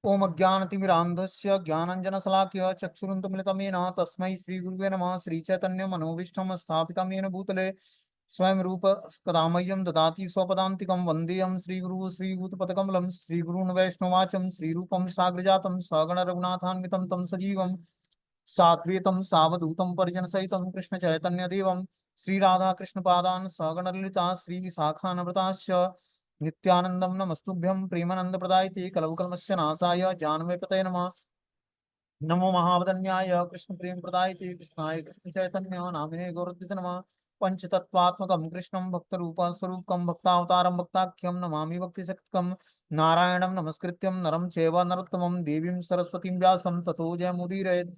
ओम अज्ञानतिमिरान्धस्य ज्ञानञ्जनशलाकया चक्षुरुन्मिलितं येन तस्मै श्रीगुरुवे नमः। श्रीचैतन्यमनोभीष्टं स्थापितं येन भूतले स्वयं रूप कदा मह्यं ददाति स्वपदान्तिकं। वन्देऽहं श्रीगुरुः श्रीभूतपदकमलं श्रीगुरून् वैष्णवाचं श्रीरूपं साग्रजातं सगण रघुनाथान्वितं तं सजीवं साद्वैतं सावधूतं परिजनसहितं कृष्णचैतन्यदेवं श्रीराधाकृष्णपादान् सगण ललिता श्रीविशाखान्विताश्च नित्यानंदम नमस्तुभ्यं प्रेमानंद प्रदायते कलवकल्मस्य नाशाय जानमेपतये नमः। नमो महावदन्याय कृष्ण प्रेम प्रदायते कृष्णाय कृष्ण चैतन्य नामिने गौरद्विष नमः। पंचतत्वात्मकं कृष्णं भक्तरूप स्वरूपकं भक्तावतारं भक्ताख्यं नमामि भक्तिशक्तिकं। नारायणं नमस्कृत्यं नरं चैव नरोत्तमं देवीं सरस्वतीं व्यासं ततो जयमुदीरयेत्।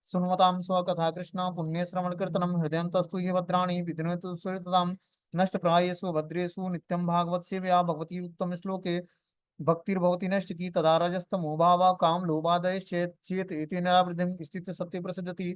सुन्वतां स्वकथा कृष्ण पुण्यश्रवणकीर्तनं हृदयन्तस्तु ये भद्राणि विघ्नतु सुहृदतां। नष्टप्रायेषु भद्रेषु नित्यं भागवत सेवया भगवती उत्तम श्लोके भक्तिर्भवति नष्ट की तदा रजस्तमो भावा काम लोभादयश्चेत् चेत इति निरावृतिं स्थित सत्य प्रसिद्धति।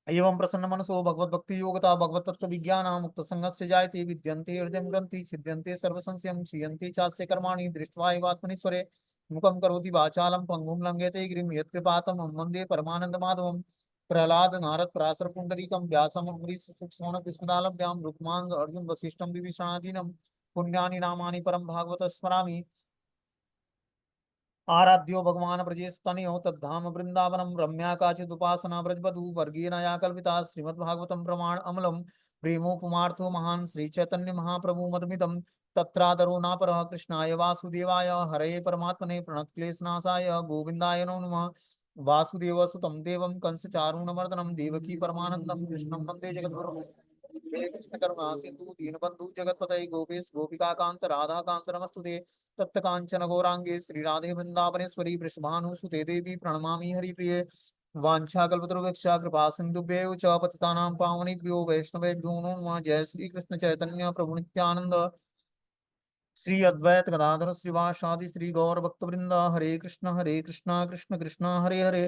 एवं प्रसन्न मनसो भगवत भक्ति योगता भगवत तत्व विज्ञान मुक्त संगस्य जायते विद्यन्ते हृदय ग्रंथि छिद्यन्ते सर्व संशयं क्षीयन्ते चास्य कर्माणि दृष्ट्वा एवात्मनीश्वरे मुखं करोति वाचालं पंगुं लंघयते गिरिं यत्कृपातमहं वन्दे परमानंद माधवं। प्रहलाद नारद पराशर पुंडरीकं व्यासं अम्बरीश सुक्षोण विस्मदालभ्यां रुक्मांग अर्जुन वसिष्ठं विभीषणादीनं पुण्यानि नामानि परं भागवत स्मरामि। आराध्यो भगवान ब्रजेस्तनयो तद्धाम वृंदावनम रम्या काचिदुपासना ब्रजबधु वर्गीयनया कल्पिता श्रीमद्भागवतम प्रमाण अमलम प्रेमोपमार्थो महान श्री चैतन्य महाप्रभु मदमिदम तत्रादरो नापरः कृष्णाय वासुदेवाय हरये परमात्मने प्रणतक्लेशनाशाय गोविन्दाय नमो नमः। वासुदेवसुतं देवं कंसचारूणमर्दनं देवकी परमानन्दं कृष्णं वन्दे जगद्गुरुं। हे कृष्ण करुणा सिंधु दीनबंधु जगतपतये गोपेश गोपिका कांत राधा कांत नमस्तुते। तप्त कांचन गौरांगे श्री राधे वृंदावनेश्वरी वृषभानुसुते देवी प्रणमामि हरिप्रिये। वाञ्छाकल्पतरुवृक्षा कृपा सिन्धुभ्येव च पतितानां पावनेभ्यो वैष्णवेभ्यो नमो नमः। जय श्री कृष्ण चैतन्य प्रभु नित्यानंद श्री अद्वैत गदाधर श्रीवासादि श्री गौर भक्तवृंद। हरे कृष्ण कृष्ण कृष्ण हरे हरे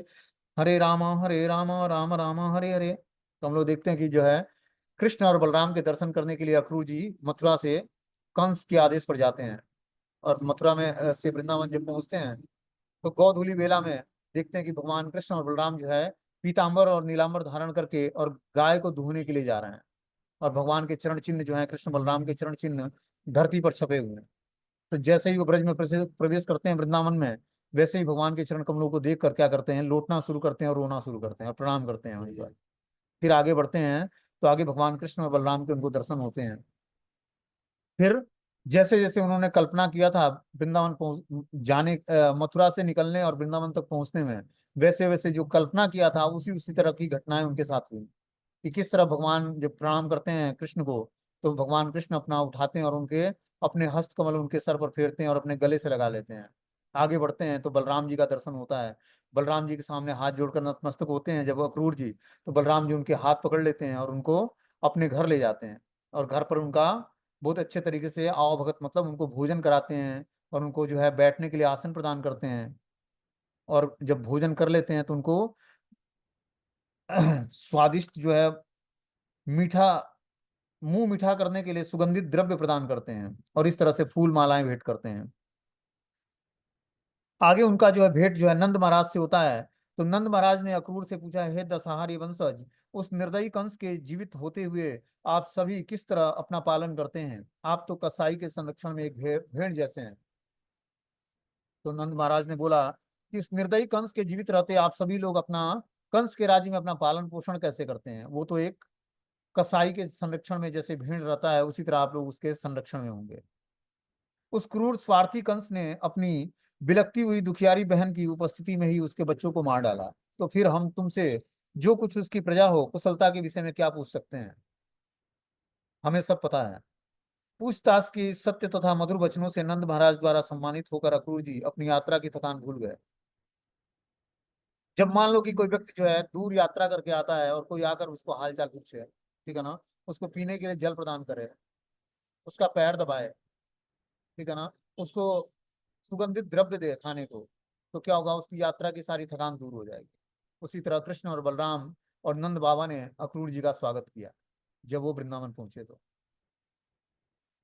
हरे राम राम राम हरे हरे। तो हम लोग देखते हैं कि जो है कृष्ण और बलराम के दर्शन करने के लिए अक्रूर जी मथुरा से कंस के आदेश पर जाते हैं। और मथुरा में से वृंदावन जब पहुंचते हैं तो गोधूली बेला में देखते हैं कि भगवान कृष्ण और बलराम जो है पीतांबर और नीलांबर धारण करके और गाय को दूहने के लिए जा रहे हैं। और भगवान के चरण चिन्ह जो है कृष्ण बलराम के चरण चिन्ह धरती पर छपे हुए हैं। तो जैसे ही वो ब्रज में प्रवेश करते हैं वृंदावन में, वैसे ही भगवान के चरण कमलों को देख कर क्या करते हैं, लोटना शुरू करते हैं और रोना शुरू करते हैं और प्रणाम करते हैं वहीं पर। फिर आगे बढ़ते हैं तो आगे भगवान कृष्ण और बलराम के उनको दर्शन होते हैं। फिर जैसे जैसे उन्होंने कल्पना किया था वृंदावन पहुंच जाने मथुरा से निकलने और वृंदावन तक पहुंचने में, वैसे वैसे जो कल्पना किया था उसी उसी तरह की घटनाएं उनके साथ हुई। कि किस तरह भगवान जब प्रणाम करते हैं कृष्ण को तो भगवान कृष्ण अपना उठाते हैं और उनके अपने हस्त कमल उनके सर पर फेरते हैं और अपने गले से लगा लेते हैं। आगे बढ़ते हैं तो बलराम जी का दर्शन होता है। बलराम जी के सामने हाथ जोड़कर नतमस्तक होते हैं जब अक्रूर जी, तो बलराम जी उनके हाथ पकड़ लेते हैं और उनको अपने घर ले जाते हैं। और घर पर उनका बहुत अच्छे तरीके से आओ भगत मतलब उनको भोजन कराते हैं और उनको जो है बैठने के लिए आसन प्रदान करते हैं। और जब भोजन कर लेते हैं तो उनको स्वादिष्ट जो है मीठा मुंह मीठा करने के लिए सुगंधित द्रव्य प्रदान करते हैं और इस तरह से फूल मालाएं भेंट करते हैं। आगे उनका जो है भेंट जो है नंद महाराज से होता है। तो नंद महाराज ने अक्रूर से पूछा, हे दशहारी वंशज, उस निर्दयी कंस के जीवित होते हुए आप सभी किस तरह अपना पालन करते हैं? आप तो कसाई के संरक्षण में एक भेड़ जैसे हैं। तो नंद महाराज ने बोला कि उस निर्दयी कंस के जीवित रहते आप सभी लोग अपना कंस के राज्य में अपना पालन पोषण कैसे करते हैं? वो तो एक कसाई के संरक्षण में जैसे भेड़ रहता है उसी तरह आप लोग उसके संरक्षण में होंगे। उस क्रूर स्वार्थी कंस ने अपनी बिलखती हुई दुखियारी बहन की उपस्थिति में ही उसके बच्चों को मार डाला। तो फिर हम तुमसे जो कुछ उसकी प्रजा हो कुशलता के विषय में क्या पूछ सकते हैं? हमें सब पता है। पूछताछ की सत्य तथा मधुर वचनों से नंद महाराज द्वारा सम्मानित होकर अक्रूर जी अपनी यात्रा की थकान भूल गए। जब मान लो कि कोई व्यक्ति जो है दूर यात्रा करके आता है और कोई आकर उसको हालचाल पूछे, ठीक है ना, उसको पीने के लिए जल प्रदान करे, उसका पैर दबाए, ठीक है ना, उसको सुगंधित द्रव्य दे खाने को, तो क्या होगा, उसकी यात्रा की सारी थकान दूर हो जाएगी। उसी तरह कृष्ण और बलराम और नंद बाबा ने अक्रूर जी का स्वागत किया जब वो वृंदावन पहुंचे। तो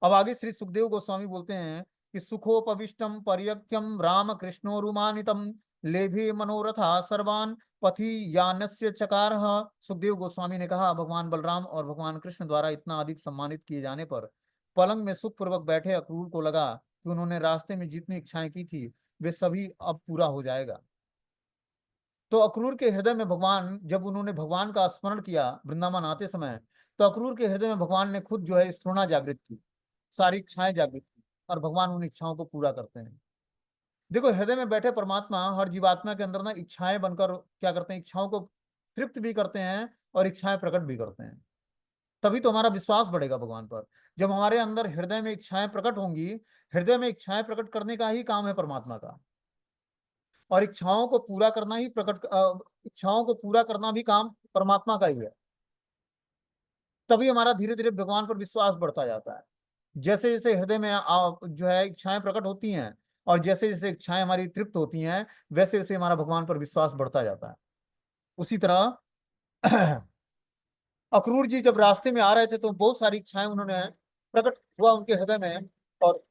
अब आगे श्री सुखदेव गोस्वामी बोलते हैं कि सुखोपविष्टम पर्यक्यम राम कृष्णोरुमानितम लेभे मनोरथा सर्वान पथि यानस्य चकार। सुखदेव गोस्वामी ने कहा, भगवान बलराम और भगवान कृष्ण द्वारा इतना अधिक सम्मानित किए जाने पर पलंग में सुखपूर्वक बैठे अक्रूर को लगा कि उन्होंने रास्ते में जितनी इच्छाएं की थी वे सभी अब पूरा हो जाएगा। तो अक्रूर के हृदय में भगवान, जब उन्होंने भगवान का स्मरण किया वृंदावन आते समय, तो अक्रूर के हृदय में भगवान ने खुद जो है स्फुरना जागृत की, सारी इच्छाएं जागृत की, और भगवान उन इच्छाओं को पूरा करते हैं। देखो, हृदय में बैठे परमात्मा हर जीवात्मा के अंदर ना इच्छाएं बनकर क्या करते हैं, इच्छाओं को तृप्त भी करते हैं और इच्छाएं प्रकट भी करते हैं। तभी तो हमारा विश्वास बढ़ेगा भगवान पर। जब हमारे अंदर हृदय में इच्छाएं प्रकट होंगी, हृदय में इच्छाएं प्रकट करने का ही काम है परमात्मा का, और इच्छाओं को पूरा करना ही इच्छाओं को पूरा करना भी काम परमात्मा का ही है। तभी हमारा धीरे धीरे भगवान पर विश्वास बढ़ता जाता है। जैसे जैसे हृदय में जो है इच्छाएं प्रकट होती हैं, और जैसे जैसे इच्छाएं हमारी तृप्त होती हैं, वैसे वैसे हमारा भगवान पर विश्वास बढ़ता जाता है। उसी तरह अक्रूर जी जब रास्ते में आ रहे थे तो बहुत सारी इच्छाएं उन्होंने प्रकट हुआ उनके हृदय में, और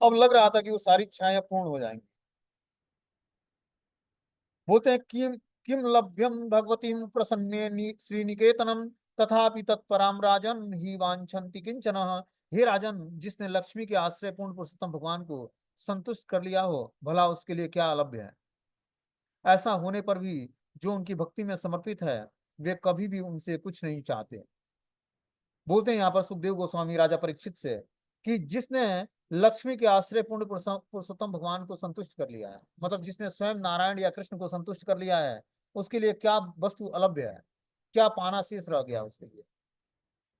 अब लग रहा था कि वो सारी इच्छाएं अब पूर्ण हो जाएंगी। बोलते हैं, किम किम लभ्यम भगवती प्रसन्ने श्रीनिकेतनम तथापि तत्पराम राजन ही वांछन्ति किंचन। हे राजन, जिसने लक्ष्मी के आश्रय पूर्ण पुरुषोत्तम भगवान को संतुष्ट कर लिया हो, भला उसके लिए क्या अलभ्य है। ऐसा होने पर भी जो उनकी भक्ति में समर्पित है, वे कभी भी उनसे कुछ नहीं चाहते। बोलते हैं यहाँ पर सुखदेव गोस्वामी राजा परीक्षित से, कि जिसने लक्ष्मी के आश्रय पूर्ण पुरुषोत्तम भगवान को संतुष्ट कर लिया है, मतलब जिसने स्वयं नारायण या कृष्ण को संतुष्ट कर लिया है, उसके लिए क्या वस्तु अलभ्य है, क्या पाना शेष रह गया उसके लिए।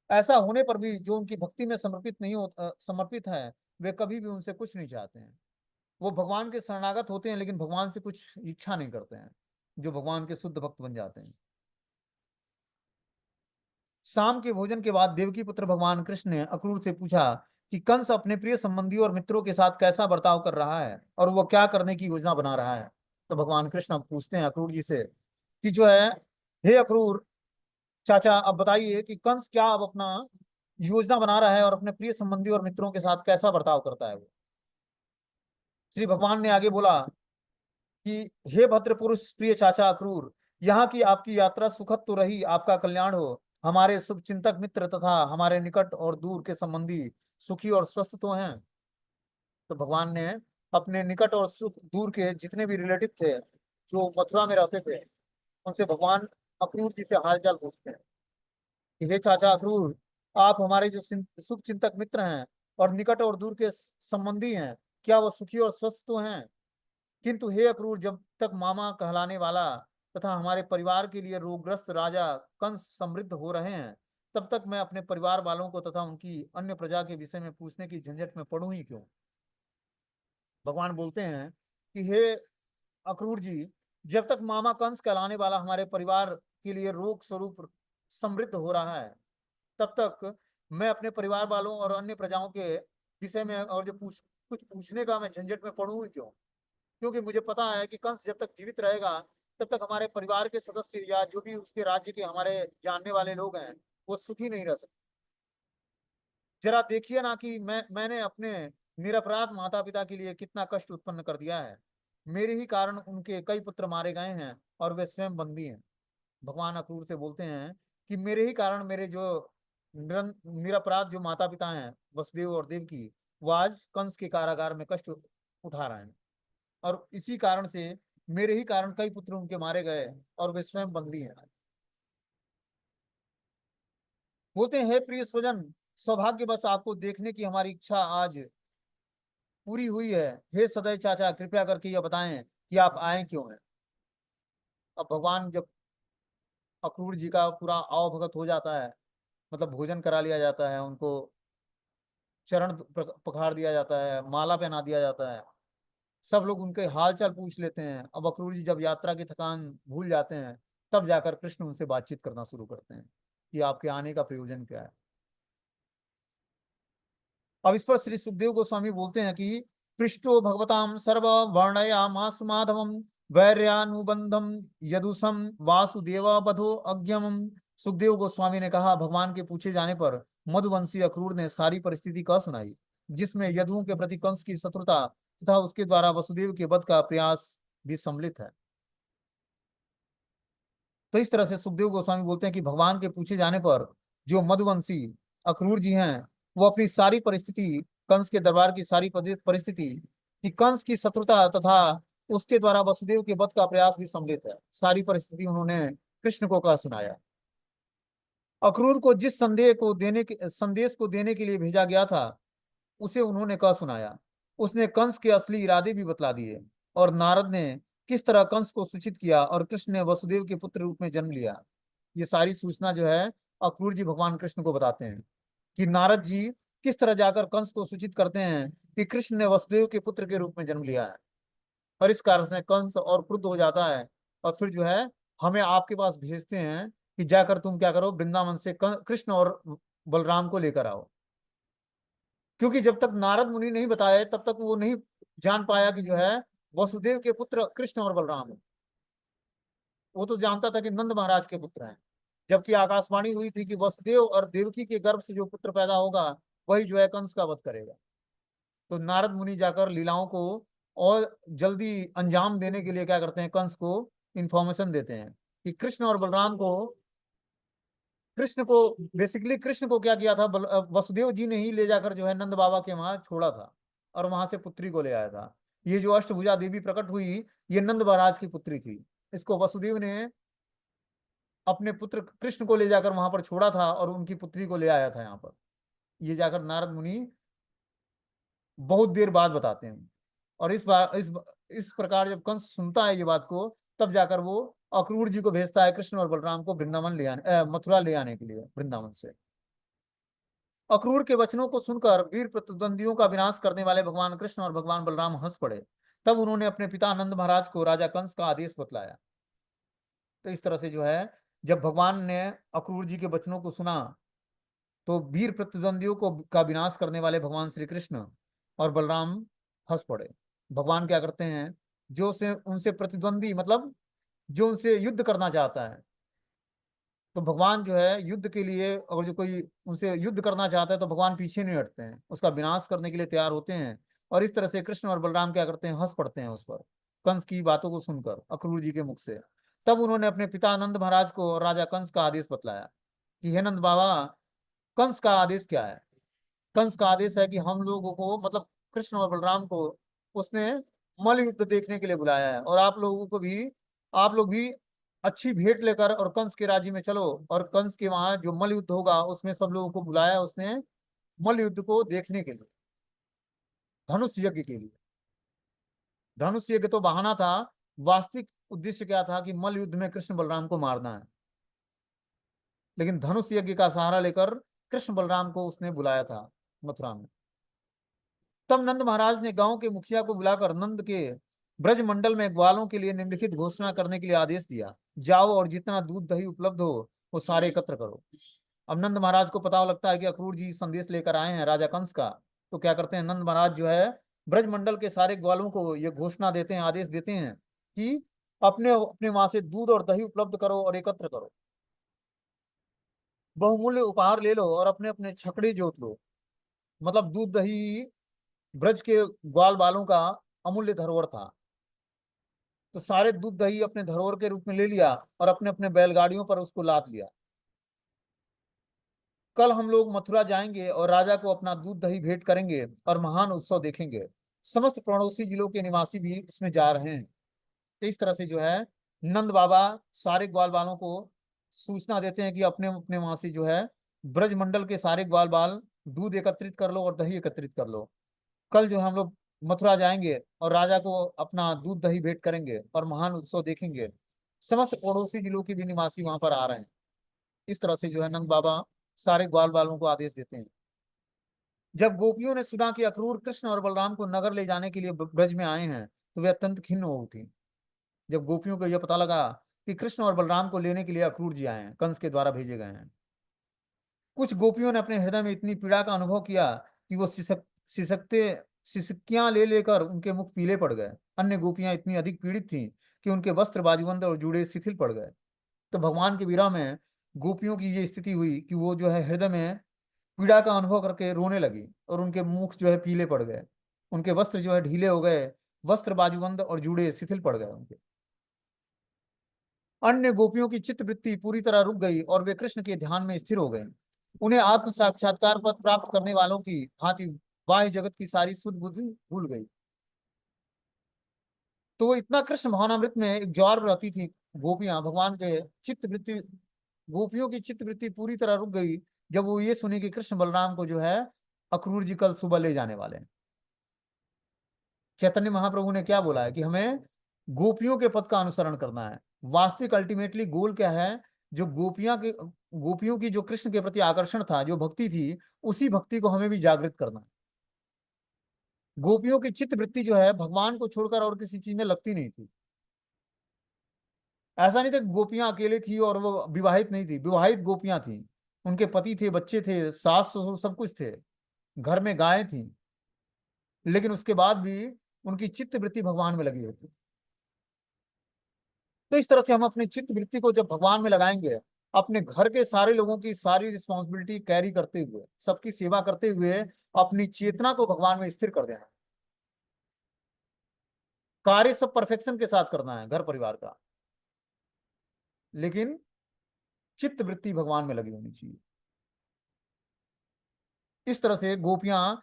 ऐसा होने पर भी जो उनकी भक्ति में समर्पित है, वे कभी भी उनसे कुछ नहीं चाहते हैं। वो भगवान के शरणागत होते हैं, लेकिन भगवान से कुछ इच्छा नहीं करते हैं, जो भगवान के शुद्ध भक्त बन जाते हैं। शाम के भोजन के बाद देवकी पुत्र भगवान कृष्ण ने अक्रूर से पूछा कि कंस अपने प्रिय संबंधियों और मित्रों के साथ कैसा बर्ताव कर रहा है और वो क्या करने की योजना बना रहा है। तो भगवान कृष्ण अब पूछते हैं अक्रूर जी से कि जो है, हे अक्रूर चाचा, अब बताइए कि कंस क्या अब अपना योजना बना रहा है और अपने प्रिय संबंधी और मित्रों के साथ कैसा बर्ताव करता है वो। श्री भगवान ने आगे बोला कि हे भद्र पुरुष प्रिय चाचा अक्रूर, यहाँ की आपकी यात्रा सुखद तो रही, आपका कल्याण हो। हमारे शुभ चिंतक मित्र तथा हमारे निकट और दूर के संबंधी सुखी और स्वस्थ तो हैं। तो भगवान ने अपने निकट और सुख दूर के जितने भी रिलेटिव थे जो मथुरा में रहते थे, उनसे भगवान अक्रूर जी से हालचाल पूछते हैं कि हे चाचा अक्रूर, आप हमारे जो सुख चिंतक मित्र हैं और निकट और दूर के संबंधी हैं, क्या वो सुखी और स्वस्थ तो हैं। किंतु हे अक्रूर, जब तक मामा कहलाने वाला तथा हमारे परिवार के लिए रोगग्रस्त राजा कंस समृद्ध हो रहे हैं, तब तक मैं अपने परिवार वालों को तथा उनकी अन्य प्रजा के विषय में पूछने की झंझट में पड़ूं ही क्यों। भगवान बोलते हैं कि हे अक्रूर जी, जब तक मामा कंस कहलाने वाला हमारे परिवार के लिए रोग स्वरूप समृद्ध हो रहा है, तब तक मैं अपने परिवार वालों और अन्य प्रजाओं के विषय में और जो कुछ पूछने का मैं झंझट में पड़ूं ही क्यों। क्योंकि मुझे पता है कि कंस जब तक जीवित रहेगा, तब तक हमारे परिवार के सदस्य या जो भी उसके राज्य के हमारे जानने वाले लोग हैं, वो सुखी नहीं रह सकते। जरा देखिए ना कि मैंने अपने निरपराध माता पिता के लिए कितना कष्ट उत्पन्न कर दिया है। मेरे ही कारण उनके कई पुत्र मारे गए हैं और वे स्वयं बंदी हैं। भगवान अक्रूर से बोलते हैं कि मेरे ही कारण मेरे जो निरपराध जो माता पिता हैं वसुदेव और देवकी, वो आज कंस के कारागार में कष्ट उठा रहे हैं, और इसी कारण से मेरे ही कारण कई पुत्र उनके मारे गए और वे स्वयं बंदी हैं। बोलते हैं, हे प्रिय स्वजन, सौभाग्य बस आपको देखने की हमारी इच्छा आज पूरी हुई है। हे सदैव चाचा, कृपया करके यह बताएं कि आप आए क्यों हैं। अब भगवान जब अक्रूर जी का पूरा आवभगत हो जाता है, मतलब भोजन करा लिया जाता है, उनको चरण पखार दिया जाता है, माला पहना दिया जाता है, सब लोग उनके हाल चाल पूछ लेते हैं। अब अक्रूर जी जब यात्रा की थकान भूल जाते हैं, तब जाकर कृष्ण उनसे बातचीत करना शुरू करते हैं कि आपके आने का प्रयोजन क्या है। अब इस पर श्री सुखदेव गोस्वामी बोलते हैं कि पृष्ठो भगवताम सर्व वर्णयामास माधवम वैर्यानुबंधम यदुसम वासुदेव बधो अज्ञम। सुखदेव गोस्वामी ने कहा, भगवान के पूछे जाने पर मधुवंशी अक्रूर ने सारी परिस्थिति कह सुनाई। जिसमें यदुओं के प्रति कंस की शत्रुता तथा उसके द्वारा वसुदेव के वध का प्रयास भी सम्मिलित है। तो इस तरह से सुखदेव गोस्वामी बोलते हैं कि भगवान के पूछे जाने पर जो मधुवंशी अक्रूर जी हैं, वो अपनी सारी परिस्थिति, कंस के दरबार की सारी परिस्थिति, कि कंस की शत्रुता तथा उसके द्वारा वसुदेव के वध का प्रयास भी सम्मिलित है, सारी परिस्थिति उन्होंने कृष्ण को कहा सुनाया। अक्रूर को जिस संदेश को देने के लिए भेजा गया था, उसे उन्होंने कह सुनाया। उसने कंस के असली इरादे भी बतला दिए, और नारद ने किस तरह कंस को सूचित किया और कृष्ण ने वसुदेव के पुत्र रूप में जन्म लिया। ये सारी सूचना जो है अक्रूर जी भगवान कृष्ण को बताते हैं कि नारद जी किस तरह जाकर कंस को सूचित करते हैं कि कृष्ण ने वसुदेव के पुत्र के रूप में जन्म लिया है। और इस कारण से कंस और क्रुद्ध हो जाता है, और फिर जो है हमें आपके पास भेजते हैं कि जाकर तुम क्या करो, वृंदावन से कृष्ण और बलराम को लेकर आओ। क्योंकि जब तक नारद मुनि नहीं बताए तब तक वो नहीं जान पाया कि जो है वसुदेव के पुत्र कृष्ण और बलराम है। वो तो जानता था कि नंद महाराज के पुत्र हैं, जबकि आकाशवाणी हुई थी कि वसुदेव और देवकी के गर्भ से जो पुत्र पैदा होगा वही जो है कंस का वध करेगा। तो नारद मुनि जाकर लीलाओं को और जल्दी अंजाम देने के लिए क्या करते हैं, कंस को इंफॉर्मेशन देते हैं कि कृष्ण और बलराम को, कृष्ण को बेसिकली कृष्ण को क्या किया था, वसुदेव जी ने ही ले जाकर जो है नंद बाबा के वहां छोड़ा था, और वहां से पुत्री को ले आया था। ये जो अष्टभुजा देवी प्रकट हुई, ये नंद महाराज की पुत्री थी। इसको वसुदेव ने अपने पुत्र कृष्ण को ले जाकर वहां पर छोड़ा था और उनकी पुत्री को ले आया था यहाँ पर। ये जाकर नारद मुनि बहुत देर बाद बताते हैं। और इस प्रकार जब कंस सुनता है ये बात को, तब जाकर वो अक्रूर जी को भेजता है कृष्ण और बलराम को वृंदावन ले आने, मथुरा ले आने के लिए वृंदावन से। अक्रूर के वचनों को सुनकर वीर प्रतिद्वंदियों का विनाश करने वाले भगवान कृष्ण और भगवान बलराम हंस पड़े। तब उन्होंने अपने पिता नंद महाराज को राजा कंस का आदेश बतलाया। तो इस तरह से जो है जब भगवान ने अक्रूर जी के वचनों को सुना, तो वीर प्रतिद्वंदियों को का विनाश करने वाले भगवान श्री कृष्ण और बलराम हंस पड़े। भगवान क्या करते हैं, जो से उनसे प्रतिद्वंदी मतलब जो उनसे युद्ध करना चाहता है, तो भगवान जो है युद्ध के लिए, अगर जो कोई उनसे युद्ध करना चाहता है तो भगवान पीछे नहीं हटते हैं, उसका विनाश करने के लिए तैयार होते हैं। और इस तरह से कृष्ण और बलराम क्या करते हैं, हंस पड़ते हैं उस पर, कंस की बातों को सुनकर अक्रूर जी के मुख से। तब उन्होंने अपने पिता नंद महाराज को और राजा कंस का आदेश बतलाया कि हे नंद बाबा, कंस का आदेश क्या है। कंस का आदेश है कि हम लोगों को, मतलब कृष्ण और बलराम को, उसने मल्ल युद्ध देखने के लिए बुलाया है, और आप लोग भी अच्छी भेंट लेकर और कंस के राज्य में चलो, और कंस के वहां जो मल्ल युद्ध होगा उसमें सब लोगों को बुलाया है उसने मल्ल युद्ध को देखने के लिए, धनुष यज्ञ के लिए। धनुष यज्ञ तो बहाना था, वास्तविक उद्देश्य क्या था कि मल्ल युद्ध में कृष्ण बलराम को मारना है। लेकिन धनुष यज्ञ का सहारा लेकर कृष्ण बलराम को उसने बुलाया था मथुरा में। तब नंद महाराज ने गांव के मुखिया को बुलाकर नंद के ब्रज मंडल में ग्वालों के लिए निम्नलिखित घोषणा करने के लिए आदेश दिया, जाओ और जितना दूध दही उपलब्ध हो वो सारे एकत्र करो। अब नंद महाराज को पता लगता है कि अक्रूर जी संदेश लेकर आए हैं राजा कंस का। तो क्या करते हैं, नंद महाराज जो है ब्रज मंडल के सारे ग्वालों को ये घोषणा देते हैं, आदेश देते हैं कि अपने अपने वहां से दूध और दही उपलब्ध करो और एकत्र करो, बहुमूल्य उपहार ले लो और अपने अपने छकड़े जोत लो। मतलब दूध दही ब्रज के ग्वाल बालों का अमूल्य धरोहर था। तो सारे दूध दही अपने धरोहर के रूप में ले लिया और अपने अपने बैलगाड़ियों पर उसको लाद लिया। कल हम लोग मथुरा जाएंगे और राजा को अपना दूध दही भेंट करेंगे और महान उत्सव देखेंगे। समस्त पड़ोसी जिलों के निवासी भी इसमें जा रहे हैं। तो इस तरह से जो है नंद बाबा सारे ग्वाल बालों को सूचना देते हैं कि अपने अपने वहां से जो है ब्रज मंडल के सारे ग्वाल बाल दूध एकत्रित कर लो और दही एकत्रित कर लो। कल जो हम लोग मथुरा जाएंगे और राजा को अपना दूध दही भेंट करेंगे और महान उत्सव देखेंगे। समस्त पड़ोसी जिलों के भी निवासी वहां पर आ रहे हैं। इस तरह से जो है नंद बाबा सारे ग्वाल बालों को आदेश देते हैं। जब गोपियों ने सुना कि अक्रूर कृष्ण और बलराम को नगर ले जाने के लिए ब्रज में आए हैं, तो वे अत्यंत खिन्न हो उठी। जब गोपियों को यह पता लगा कि कृष्ण और बलराम को लेने के लिए अक्रूर जी आए हैं, कंस के द्वारा भेजे गए हैं, कुछ गोपियों ने अपने हृदय में इतनी पीड़ा का अनुभव किया कि वो सिसकते सिसकियां ले लेकर उनके मुख पीले पड़ गए। अन्य गोपियां इतनी अधिक पीड़ित थीं कि उनके वस्त्र बाजूबंद और जूड़े शिथिल पड़ गए। तो भगवान के विरह में गोपियों की ये स्थिति हुई कि वो जो है हृदय में पीड़ा का अनुभव करके रोने लगी और उनके मुख जो है पीले पड़ गए, उनके वस्त्र जो है ढीले हो गए, वस्त्र बाजूबंद और जूड़े शिथिल पड़ गए उनके। अन्य गोपियों की चित्त वृत्ति पूरी तरह रुक गई और वे कृष्ण के ध्यान में स्थिर हो गए। उन्हें आत्म साक्षात्कार पद प्राप्त करने वालों की भांति बाह्य जगत की सारी सुध बुद्धि भूल गई। तो वो इतना कृष्ण भावनामृत में एक ज्वार रहती थी गोपियां भगवान के। चित्त वृत्ति, गोपियों की चित्त वृत्ति पूरी तरह रुक गई जब वो ये सुनी कि कृष्ण बलराम को जो है अक्रूर जी कल सुबह ले जाने वाले हैं। चैतन्य महाप्रभु ने क्या बोला है कि हमें गोपियों के पद का अनुसरण करना है। वास्तविक अल्टीमेटली गोल क्या है? जो गोपियों की जो कृष्ण के प्रति आकर्षण था, जो भक्ति थी, उसी भक्ति को हमें भी जागृत करना है। गोपियों की चित्त वृत्ति जो है भगवान को छोड़कर और किसी चीज में लगती नहीं थी। ऐसा नहीं था गोपियां अकेले थी और वो विवाहित नहीं थी, विवाहित गोपियां थी। उनके पति थे, बच्चे थे, सास ससुर सब कुछ थे, घर में गायें थी, लेकिन उसके बाद भी उनकी चित्त वृत्ति भगवान में लगी होती। तो इस तरह से हम अपनी चित्त वृत्ति को जब भगवान में लगाएंगे, अपने घर के सारे लोगों की सारी रिस्पॉन्सिबिलिटी कैरी करते हुए, सबकी सेवा करते हुए, अपनी चेतना को भगवान में स्थिर कर देना। कार्य सब परफेक्शन के साथ करना है घर परिवार का, लेकिन चित्त वृत्ति भगवान में लगी होनी चाहिए। इस तरह से गोपियां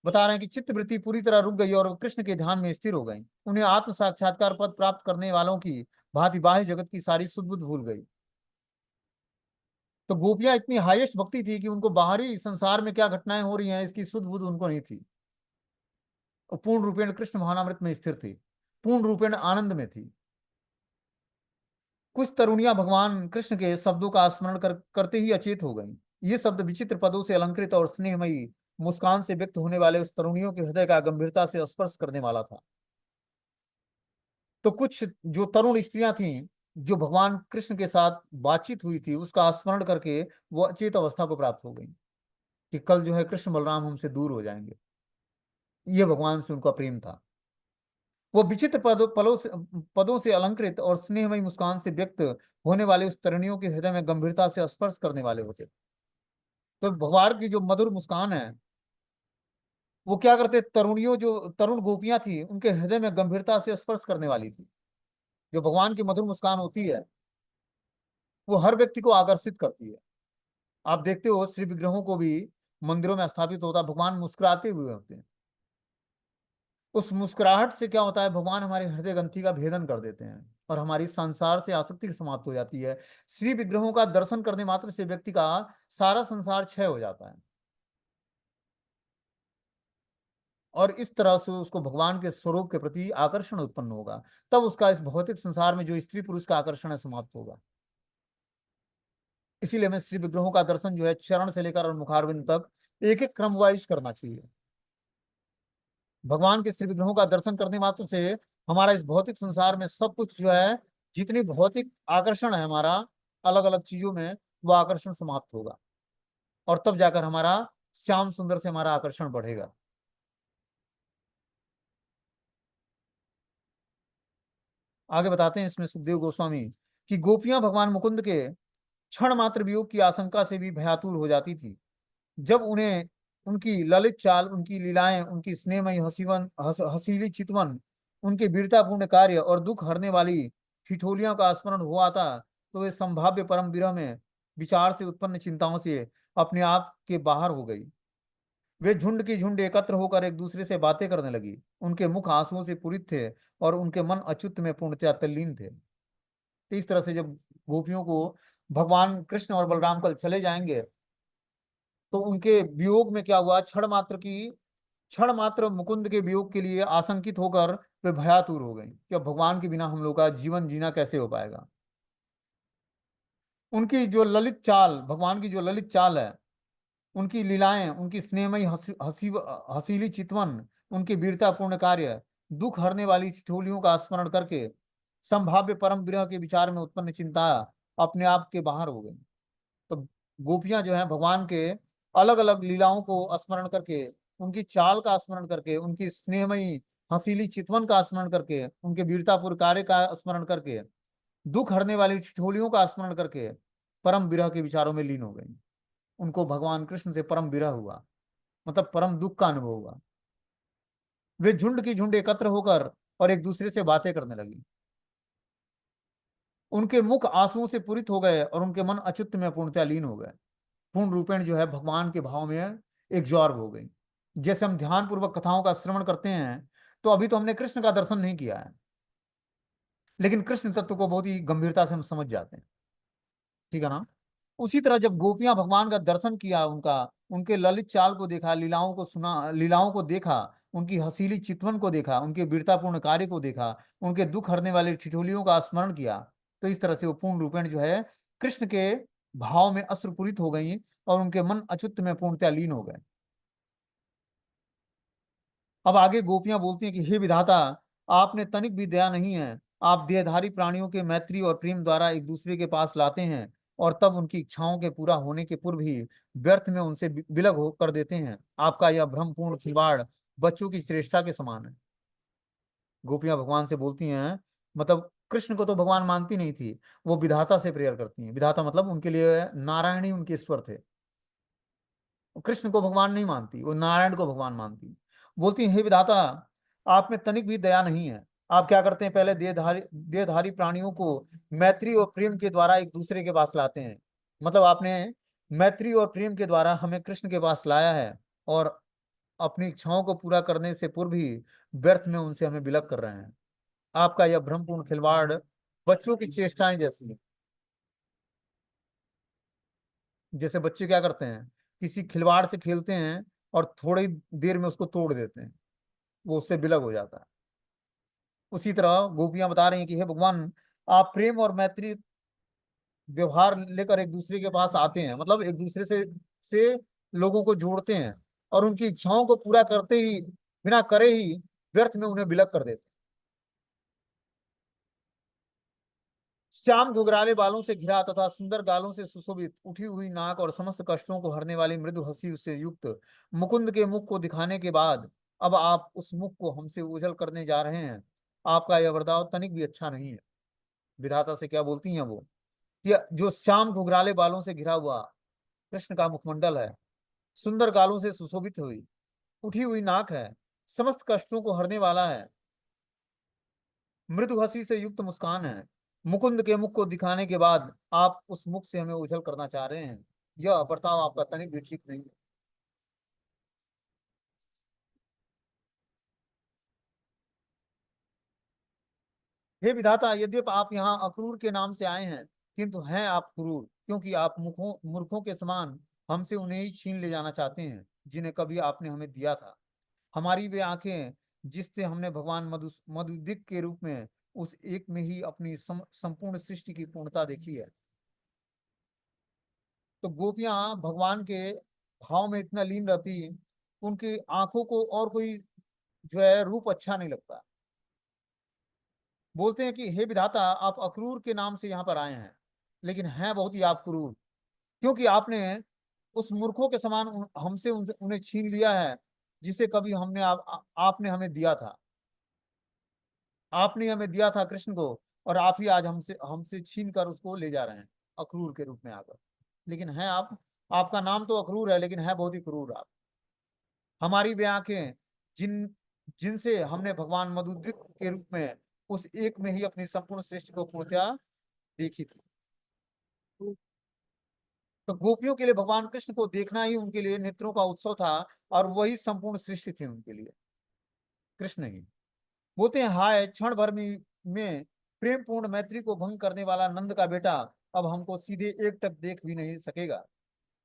बता रहे हैं कि चित्त वृत्ति पूरी तरह रुक गई और वो कृष्ण के ध्यान में स्थिर हो गई। उन्हें आत्म साक्षात्कार पद प्राप्त करने वालों की भांति बाह्य जगत की सारी सुध बुध भूल गई। तो गोपियां इतनी हाईएस्ट भक्ति थी कि उनको बाहरी संसार में क्या घटनाएं हो रही हैं इसकी सुध बुध उनको नहीं थी। वो पूर्ण रूपेण कृष्ण भावनामृत में स्थिर थी, पूर्ण रूपेण आनंद में थी। कुछ तरुणियां भगवान कृष्ण के शब्दों का स्मरण करते ही अचेत हो गईं। ये शब्द विचित्र पदों से अलंकृत और स्नेहमयी मुस्कान से व्यक्त होने वाले उस तरुणियों के हृदय का गंभीरता से स्पर्श करने वाला था। तो कुछ जो तरुण स्त्रियां थीं, जो भगवान कृष्ण के साथ बातचीत हुई थी, उसका स्मरण करके वो अचेत अवस्था को प्राप्त हो गई कि कल जो है कृष्ण बलराम हमसे दूर हो जाएंगे। ये भगवान से उनका प्रेम था। वो विचित्र पदों से अलंकृत और स्नेहमयी मुस्कान से व्यक्त होने वाले उस तरुणियों के हृदय में गंभीरता से स्पर्श करने वाले होते। तो भगवान की जो मधुर मुस्कान है, वो क्या करते, तरुणियों जो तरुण गोपियां थी उनके हृदय में गंभीरता से स्पर्श करने वाली थी। जो भगवान की मधुर मुस्कान होती है वो हर व्यक्ति को आकर्षित करती है। आप देखते हो श्री विग्रहों को भी मंदिरों में स्थापित होता है, भगवान मुस्कुराते हुए होते हैं। उस मुस्कुराहट से क्या होता है, भगवान हमारे हृदय ग्रंथि का भेदन कर देते हैं और हमारी संसार से आसक्ति समाप्त हो जाती है। श्री विग्रहों का दर्शन करने मात्र से व्यक्ति का सारा संसार क्षय हो जाता है और इस तरह से उसको भगवान के स्वरूप के प्रति आकर्षण उत्पन्न होगा। तब उसका इस भौतिक संसार में जो स्त्री पुरुष का आकर्षण है समाप्त होगा। इसीलिए हमें श्री विग्रहों का दर्शन जो है चरण से लेकर और मुखारविंद तक एक एक क्रम वाइज करना चाहिए। भगवान के श्री विग्रहों का दर्शन करने मात्र से हमारा इस भौतिक संसार में सब कुछ जो है, जितनी भौतिक आकर्षण है हमारा अलग अलग चीजों में, वो आकर्षण समाप्त होगा और तब जाकर हमारा श्याम सुंदर से हमारा आकर्षण बढ़ेगा। आगे बताते हैं इसमें सुखदेव गोस्वामी कि गोपियां भगवान मुकुंद के क्षण मात्र वियोग की आशंका से भी भयातुर हो जाती थी। जब उन्हें उनकी ललित चाल, उनकी लीलाएं, उनकी स्नेहमयी हसीली चितवन, उनके वीरतापूर्ण कार्य और दुख हरने वाली ठिठोलियों का स्मरण हुआ था, तो वे संभाव्य परम विरह में विचार से उत्पन्न चिंताओं से अपने आप के बाहर हो गई। वे झुंड की झुंड एकत्र होकर एक दूसरे से बातें करने लगी। उनके मुख आंसुओं से पूरित थे और उनके मन अच्युत में पूर्णतया तल्लीन थे। तो इस तरह से जब गोपियों को भगवान कृष्ण और बलराम कल चले जाएंगे, तो उनके वियोग में क्या हुआ, क्षण मात्र मुकुंद के वियोग के लिए आशंकित होकर वे भयातुर हो गई कि अब भगवान के बिना हम लोग का जीवन जीना कैसे हो पाएगा। उनकी जो ललित चाल, भगवान की जो ललित चाल है, उनकी लीलाएं, उनकी स्नेहमयी हसीली चितवन, उनके वीरतापूर्ण कार्य, दुख हरने वाली ठिठोलियों का स्मरण करके संभाव्य परम विरह के विचार में उत्पन्न चिंता अपने आप के बाहर हो गई। तो गोपियां जो है भगवान के अलग अलग लीलाओं को स्मरण करके, उनकी चाल का स्मरण करके, उनकी स्नेहमयी हसीली चितवन का स्मरण करके, उनके वीरतापूर्ण कार्य का स्मरण करके, दुख हरने वाली ठिठोलियों का स्मरण करके परम विरह के विचारों में लीन हो गई। उनको भगवान कृष्ण से परम विरह हुआ, मतलब परम दुख का अनुभव हुआ। वे झुंड की झुंड एकत्र होकर और एक दूसरे से बातें करने लगी। उनके मुख आंसुओं से पूरित हो गए और उनके मन अच्युत में पूर्णतया लीन हो गए। पूर्ण रूपेण जो है भगवान के भाव में एक ज्वार हो गई। जैसे हम ध्यान पूर्वक कथाओं का श्रवण करते हैं, तो अभी तो हमने कृष्ण का दर्शन नहीं किया है, लेकिन कृष्ण तत्व को बहुत ही गंभीरता से हम समझ जाते हैं। ठीक है ना। उसी तरह जब गोपियां भगवान का दर्शन किया, उनका, उनके ललित चाल को देखा, लीलाओं को सुना, लीलाओं को देखा, उनकी हसीली चितवन को देखा, उनके वीरतापूर्ण कार्य को देखा, उनके दुख हरने वाली ठिठोलियों का स्मरण किया, तो इस तरह से वो पूर्ण रूपेण जो है कृष्ण के भाव में अश्रुपूरित हो गई और उनके मन अच्युत में पूर्णतया लीन हो गए। अब आगे गोपियां बोलती हैं कि हे विधाता, आपने तनिक भी दया नहीं है। आप देहधारी प्राणियों के मैत्री और प्रेम द्वारा एक दूसरे के पास लाते हैं और तब उनकी इच्छाओं के पूरा होने के पूर्व ही व्यर्थ में उनसे विलग हो कर देते हैं। आपका यह भ्रमपूर्ण खिलवाड़ बच्चों की श्रेष्ठता के समान है। गोपियां भगवान से बोलती हैं, मतलब कृष्ण को तो भगवान मानती नहीं थी, वो विधाता से प्रेयर करती हैं। विधाता मतलब उनके लिए नारायण ही उनके ईश्वर थे। कृष्ण को भगवान नहीं मानती, वो नारायण को भगवान मानती। बोलती है, हे विधाता, आप में तनिक भी दया नहीं है। आप क्या करते हैं, पहले देहधारी प्राणियों को मैत्री और प्रेम के द्वारा एक दूसरे के पास लाते हैं। मतलब आपने मैत्री और प्रेम के द्वारा हमें कृष्ण के पास लाया है, और अपनी इच्छाओं को पूरा करने से पूर्व ही व्यर्थ में उनसे हमें विलग कर रहे हैं। आपका यह भ्रमपूर्ण खिलवाड़ बच्चों की चेष्टाएं जैसी है। जैसे बच्चे क्या करते हैं, किसी खिलवाड़ से खेलते हैं और थोड़ी देर में उसको तोड़ देते हैं, वो उससे विलग हो जाता है। उसी तरह गोपियां बता रही हैं कि हे भगवान, आप प्रेम और मैत्री व्यवहार लेकर एक दूसरे के पास आते हैं, मतलब एक दूसरे से लोगों को जोड़ते हैं और उनकी इच्छाओं को पूरा करते ही, बिना करे ही व्यर्थ में उन्हें विलग कर देते हैं। श्याम घुघराले बालों से घिरा तथा सुंदर गालों से सुशोभित, उठी हुई नाक और समस्त कष्टों को हरने वाली मृदु हंसी से युक्त मुकुंद के मुख को दिखाने के बाद अब आप उस मुख को हमसे ओझल करने जा रहे हैं। आपका यह बर्ताव तनिक भी अच्छा नहीं है। विधाता से क्या बोलती हैं वो, कि जो श्याम घुघराले बालों से घिरा हुआ कृष्ण का मुखमंडल है, सुंदर गालों से सुशोभित हुई, उठी हुई नाक है, समस्त कष्टों को हरने वाला है, मृदु हंसी से युक्त मुस्कान है, मुकुंद के मुख को दिखाने के बाद आप उस मुख से हमें ओझल करना चाह रहे हैं। यह बर्ताव आपका तनिक भी ठीक नहीं है। हे विधाता, यद्यपि आप यहाँ अक्रूर के नाम से आए हैं, किंतु हैं आप क्रूर, क्योंकि आप मूर्खों के समान हमसे उन्हें ही छीन ले जाना चाहते हैं जिन्हें कभी आपने हमें दिया था। हमारी वे आंखें जिससे हमने भगवान मधुदिक के रूप में उस एक में ही अपनी संपूर्ण सृष्टि की पूर्णता देखी है। तो गोपियां भगवान के भाव में इतना लीन रहती, उनकी आंखों को और कोई जो है रूप अच्छा नहीं लगता। बोलते हैं कि हे विधाता, आप अक्रूर के नाम से यहाँ पर आए हैं, लेकिन हैं बहुत ही आप क्रूर, क्योंकि आपने उस मूर्खों के समान हमसे उन्हें छीन लिया है, जिसे कभी आपने हमें दिया था। आपने हमें दिया था कृष्ण को, और आप ही आज हमसे हमसे छीन कर उसको ले जा रहे हैं अक्रूर के रूप में आकर। लेकिन है आप, आपका नाम तो अक्रूर है, लेकिन है बहुत ही क्रूर आप। हमारी वे आंखें जिन जिनसे हमने भगवान मधुदिक के रूप में उस एक में ही अपनी संपूर्ण सृष्टि को पूर्णतया देखी थी। तो गोपियों के लिए भगवान कृष्ण को देखना ही उनके लिए नेत्रों का उत्सव था, और वही संपूर्ण सृष्टि थी उनके लिए, कृष्ण ही। बोलते हैं, हाय क्षण भर में प्रेम पूर्ण मैत्री को भंग करने वाला नंद का बेटा अब हमको सीधे एक टक देख भी नहीं सकेगा।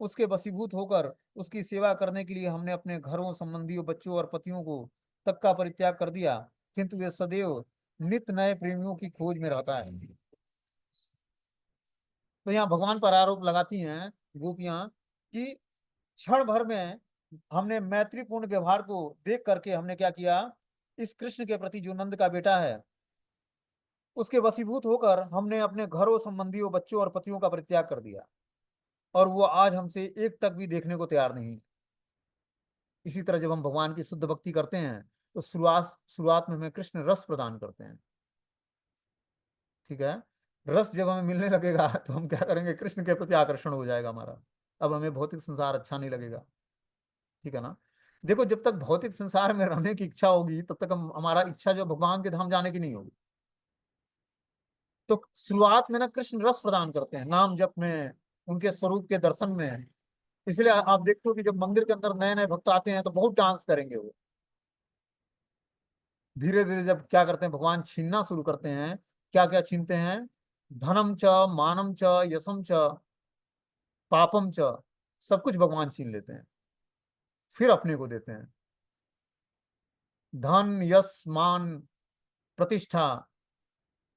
उसके वशीभूत होकर उसकी सेवा करने के लिए हमने अपने घरों, संबंधियों, बच्चों और पतियों को तक का परित्याग कर दिया, किंतु वे सदैव नित्य नए प्रेमियों की खोज में रहता है। तो यहाँ भगवान पर आरोप लगाती हैं गोपियां कि क्षण भर में हमने मैत्रीपूर्ण व्यवहार को देख करके हमने क्या किया, इस कृष्ण के प्रति जो नंद का बेटा है, उसके वशीभूत होकर हमने अपने घरों, संबंधियों, बच्चों और पतियों का परित्याग कर दिया, और वो आज हमसे एक टक भी देखने को तैयार नहीं। इसी तरह जब हम भगवान की शुद्ध भक्ति करते हैं, तो शुरुआत शुरुआत में हमें कृष्ण रस प्रदान करते हैं। ठीक है। रस जब हमें मिलने लगेगा तो हम क्या करेंगे, कृष्ण के प्रति आकर्षण हो जाएगा हमारा। अब हमें भौतिक संसार अच्छा नहीं लगेगा, ठीक है ना। देखो, जब तक भौतिक संसार में रहने की इच्छा होगी तब तक हम हमारा इच्छा जो भगवान के धाम जाने की नहीं होगी। तो शुरुआत में ना कृष्ण रस प्रदान करते हैं नाम जप में, उनके स्वरूप के दर्शन में। इसलिए आप देखते हो कि जब मंदिर के अंदर नए नए भक्त आते हैं तो बहुत डांस करेंगे वो। धीरे धीरे जब क्या करते हैं, भगवान छीनना शुरू करते हैं। क्या क्या छीनते हैं? धनम च, मानम च, यशम च, पापम च, सब कुछ भगवान छीन लेते हैं, फिर अपने को देते हैं। धन, यश, मान, प्रतिष्ठा,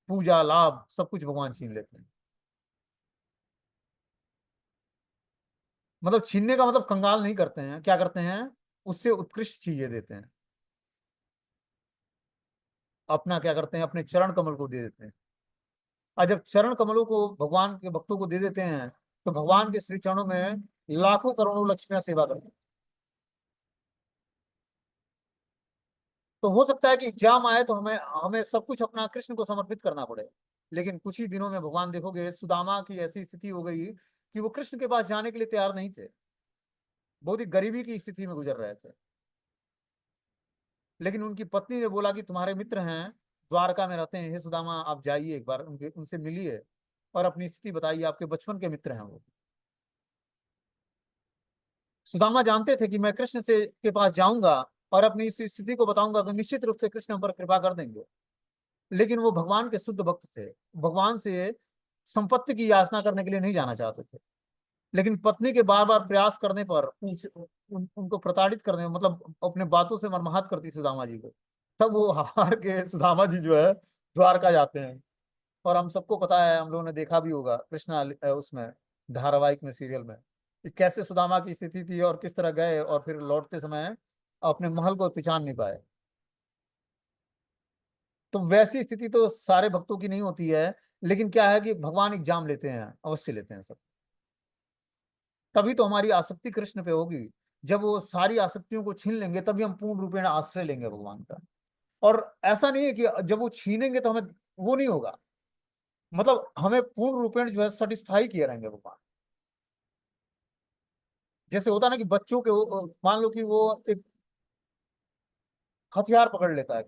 पूजा, लाभ, सब कुछ भगवान छीन लेते हैं। मतलब छीनने का मतलब कंगाल नहीं करते हैं, क्या करते हैं? उससे उत्कृष्ट चीजें देते हैं। अपना क्या करते हैं? अपने चरण कमल को दे देते हैं। और जब चरण कमलों को भगवान के भक्तों को दे देते हैं तो भगवान के श्री चरणों में लाखों करोड़ों लक्ष्मियां सेवा करती हैं। तो हो सकता है कि एग्जाम आए तो हमें हमें सब कुछ अपना कृष्ण को समर्पित करना पड़े। लेकिन कुछ ही दिनों में भगवान देखोगे सुदामा की ऐसी स्थिति हो गई कि वो कृष्ण के पास जाने के लिए तैयार नहीं थे। बहुत ही गरीबी की स्थिति में गुजर रहे थे। लेकिन उनकी पत्नी ने बोला कि तुम्हारे मित्र हैं, द्वारका में रहते हैं, हे सुदामा आप जाइए एक बार उनके उनसे मिलिए और अपनी स्थिति बताइए, आपके बचपन के मित्र हैं वो। सुदामा जानते थे कि मैं कृष्ण से के पास जाऊंगा और अपनी इस स्थिति को बताऊंगा तो निश्चित रूप से कृष्ण हम पर कृपा कर देंगे। लेकिन वो भगवान के शुद्ध भक्त थे, भगवान से संपत्ति की याचना करने के लिए नहीं जाना चाहते थे। लेकिन पत्नी के बार बार प्रयास करने पर उनको प्रताड़ित करने, मतलब अपने बातों से मर्माहत करती सुदामा जी को। तब वो हार के सुदामा जी जो है द्वारका जाते हैं। और हम सबको पता है, हम लोगों ने देखा भी होगा कृष्णा उसमें धारावाहिक में, सीरियल में, कि कैसे सुदामा की स्थिति थी और किस तरह गए और फिर लौटते समय अपने महल को पहचान नहीं पाए। तो वैसी स्थिति तो सारे भक्तों की नहीं होती है। लेकिन क्या है कि भगवान एग्जाम लेते हैं, अवश्य लेते हैं सब। तभी तो हमारी आसक्ति कृष्ण पे होगी। जब वो सारी आसक्तियों को छीन लेंगे तभी हम पूर्ण रूपेण आश्रय लेंगे भगवान का। और ऐसा नहीं है कि जब वो छीनेंगे तो हमें वो नहीं होगा, मतलब हमें पूर्ण रूपेण जो है सेटिस्फाई किए रहेंगे भगवान। जैसे होता है ना कि बच्चों के मान लो कि वो एक हथियार पकड़ लेता है,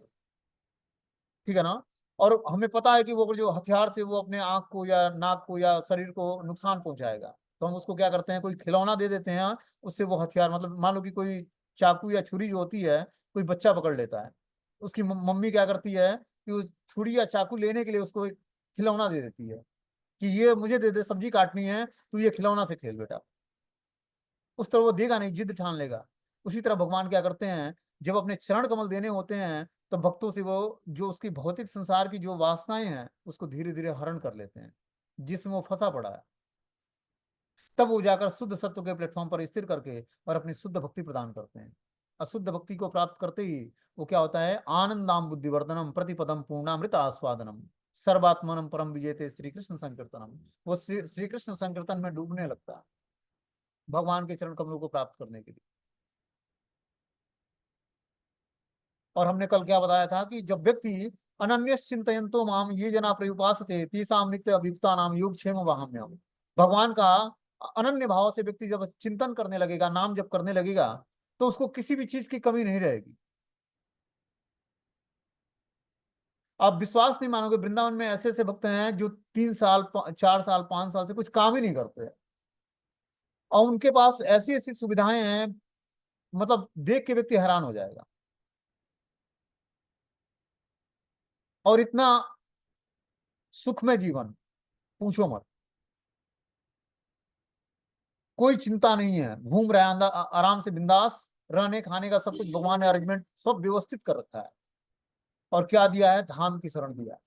ठीक है ना। और हमें पता है कि वो जो हथियार से वो अपने आंख को या नाक को या शरीर को नुकसान पहुंचाएगा, तो हम उसको क्या करते हैं, कोई खिलौना दे देते हैं। उससे वो हथियार, मतलब मान लो कि कोई चाकू या छुरी जो होती है, कोई बच्चा पकड़ लेता है, उसकी मम्मी क्या करती है कि उस छुरी या चाकू लेने के लिए उसको एक खिलौना दे देती है कि ये मुझे दे दे, सब्जी काटनी है, तू ये खिलौना से खेल बेटा। उस तरह वो देगा नहीं, जिद ठान लेगा। उसी तरह भगवान क्या करते हैं, जब अपने चरण कमल देने होते हैं तो भक्तों से वो जो उसकी भौतिक संसार की जो वासनाएं हैं उसको धीरे धीरे हरण कर लेते हैं, जिसमें वो फंसा पड़ा है। तब वो जाकर शुद्ध सत्व के प्लेटफॉर्म पर स्थिर करके और अपनी शुद्ध भक्ति प्रदान करते हैं। अशुद्ध भक्ति को प्राप्त करते ही वो क्या होता है, आनंदाम बुद्धिवर्धनम प्रतिपदम पूर्णामृत आस्वादनम सर्वात्मनम परम विजेते श्री कृष्ण संकीर्तनम। वो श्री कृष्ण संकीर्तन में डूबने लगता है भगवान के चरण कमलों को प्राप्त करने के लिए। और हमने कल क्या बताया था कि जब व्यक्ति अनन्य चिंतयंतो माम ये जना प्रयुपासते तीसाम नित्य अभियुक्ता नाम योगक्षेम वाहम्यम। भगवान का अनन्य भाव से व्यक्ति जब चिंतन करने लगेगा, नाम जब करने लगेगा, तो उसको किसी भी चीज की कमी नहीं रहेगी। आप विश्वास नहीं मानोगे, वृंदावन में ऐसे ऐसे भक्त हैं जो 3 साल 4 साल 5 साल से कुछ काम ही नहीं करते, और उनके पास ऐसी ऐसी सुविधाएं हैं, मतलब देख के व्यक्ति हैरान हो जाएगा। और इतना सुखमय जीवन, पूछो मत। कोई चिंता नहीं है, घूम रहा है अंदर आराम से बिंदास, रहने खाने का सब कुछ भगवान ने अरेंजमेंट सब व्यवस्थित कर रखा है। और क्या दिया है, धाम की शरण दिया है।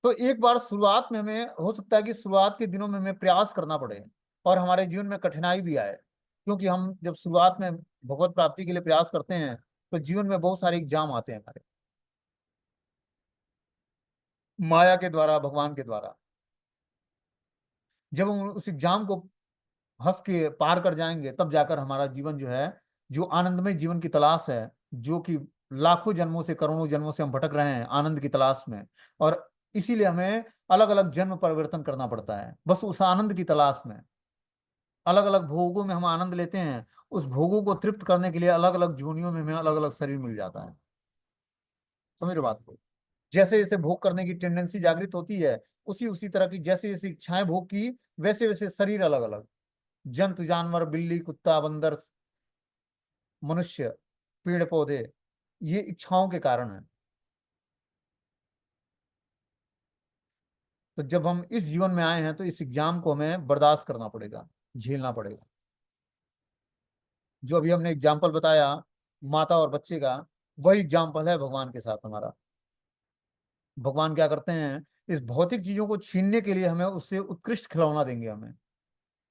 तो एक बार शुरुआत में हमें हो सकता है कि शुरुआत के दिनों में हमें प्रयास करना पड़े और हमारे जीवन में कठिनाई भी आए, क्योंकि हम जब शुरुआत में भगवत प्राप्ति के लिए प्रयास करते हैं तो जीवन में बहुत सारे एग्जाम आते हैं हमारे, माया के द्वारा, भगवान के द्वारा। जब हम उस एग्जाम को हंस के पार कर जाएंगे तब जाकर हमारा जीवन जो है, जो आनंदमय जीवन की तलाश है, जो कि लाखों जन्मों से, करोड़ों जन्मों से हम भटक रहे हैं आनंद की तलाश में, और इसीलिए हमें अलग अलग जन्म परिवर्तन करना पड़ता है, बस उस आनंद की तलाश में। अलग अलग भोगों में हम आनंद लेते हैं, उस भोगों को तृप्त करने के लिए अलग अलग जोनियों में हमें अलग अलग शरीर मिल जाता है। समझ रहे हो बात को? जैसे जैसे भोग करने की टेंडेंसी जागृत होती है, उसी उसी तरह की जैसे जैसे इच्छाएं भोग की, वैसे वैसे शरीर अलग अलग। जंतु जानवर, बिल्ली, कुत्ता, बंदर, मनुष्य, पेड़ पौधे, ये इच्छाओं के कारण है। तो जब हम इस जीवन में आए हैं तो इस एग्जाम को हमें बर्दाश्त करना पड़ेगा, झेलना पड़ेगा। जो अभी हमने एग्जाम्पल बताया माता और बच्चे का, वही एग्जाम्पल है भगवान के साथ हमारा। भगवान क्या करते हैं, इस भौतिक चीजों को छीनने के लिए हमें उससे उत्कृष्ट खिलौना देंगे हमें,